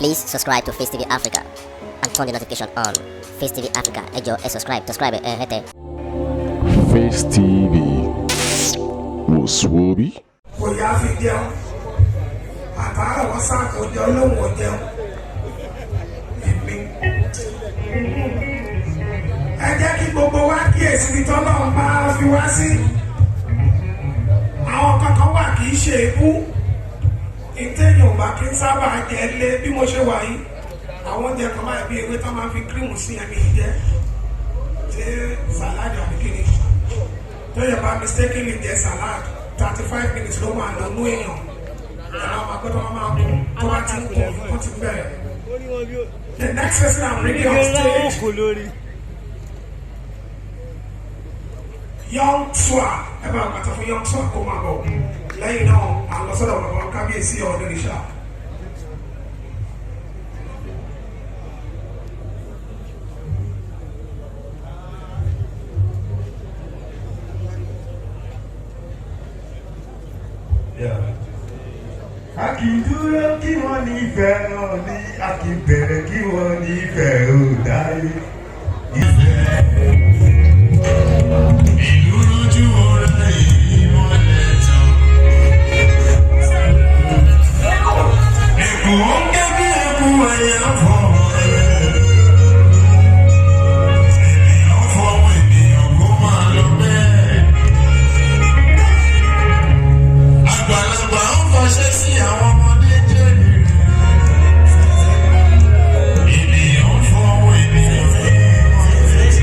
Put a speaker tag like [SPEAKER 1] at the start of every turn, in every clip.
[SPEAKER 1] Please subscribe to Face TV Africa and turn the notification on. Face TV Africa, ẹ jọ̀ọ́ subscribe, hete.
[SPEAKER 2] Face TV Muswobi.
[SPEAKER 3] Kò yá fi jẹun, àtàrà wọn sá kò jẹun lóhùn ò jẹun. Ẹ jẹ́ kí gbogbo wa kíyèsí ní tọ́lọ́run máa fi wá sí. Àwọn kankan wà kì í ṣe ikú. Ìtẹ̀yìn ò bá kí ń sábà jẹ lé bí mo ṣe wà yìí. Àwọn oúnjẹ kan báyìí bí ewé tán máa fi kírímù sí ẹ̀mí jẹ. Ṣé sàláàdì àbí kíni? Tẹ́yẹ̀ bá mistakenly jẹ salad 35 minutes ló máa lọ nú èèyàn. Ẹ̀rọ àwọn agbẹ́tọ̀ wọn máa kú tó bá ti ń kú wọ́n ti bẹ̀rẹ̀. The next person I'm reading on stage. Young Swa, ẹ bá àgbàtà fún Young Swa kó máa bọ̀. Lẹ́yìn náà, à ń lọ sọ́dọ̀ bàbá kábíyèsí ọ̀dọ́ ìṣá.
[SPEAKER 4] A kì í dúró kí wọ́n nífẹ̀ẹ́ náà ní a kì í bẹ̀rẹ̀ kí wọ́n nífẹ̀ẹ́ ò dáyé. Ìlú lójú ọ̀rẹ́ yìí wọ́n lẹ̀ tán. Ẹ̀kún ó ń gé bí ẹkún ẹ̀yẹ fọ́ ẹ̀yẹ. Ènìyàn fọwọ́ ènìyàn kó máa lọ bẹ́ẹ̀. Àgbàlagbà ń fọṣẹ́ sí àwọn ọmọdé jẹ́ rere. Ènìyàn fọwọ́ ènìyàn kó máa lọ bẹ́ẹ̀.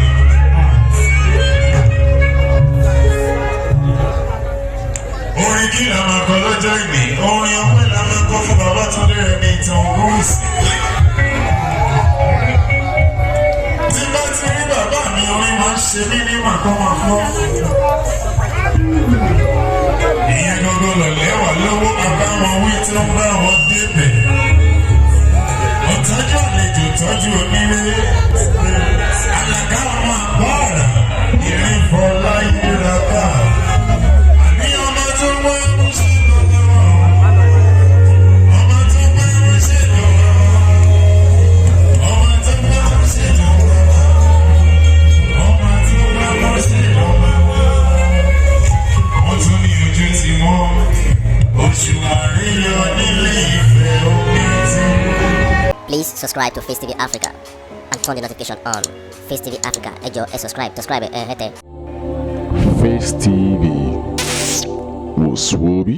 [SPEAKER 4] Orin kí la máa kọ lọ́jọ́ ìbí? Orin ọpẹ́ la máa kọ fún Babátúndé Ẹni Ìtàn Ògúnwùsì. Tí bá ti rí bàbá mi, orin máa ń ṣe mí ní màkọ́màkọ́. Ìyẹn gbogbo lọ̀lẹ́ wà lọ́wọ́ àbáwọn wí tí ó ń bá wọn débẹ̀. Ọ̀tọ́jú àlejò tọ́jú onílé. Àlàkà àwọn àpáàrà ìrìnfọ̀ láyé ra ká. Àní ọmọ tó wá ń ṣe lọ́wọ́. Ọmọ tó wá ń ṣe lọ́wọ́. Ọmọ tó wá ń ṣe lọ́wọ́. Ọmọ tó wá ń ṣe lọ́wọ́. Wọ́n tún ní ojú tí wọ́n oṣù àríyọ nílé ìfẹ́ omi tí.
[SPEAKER 1] Please subscribe to Face TV Africa and turn the notification on. Face TV Africa, ẹ jọ̀ọ́ subscribe, hete.
[SPEAKER 2] Face TV Muswobi.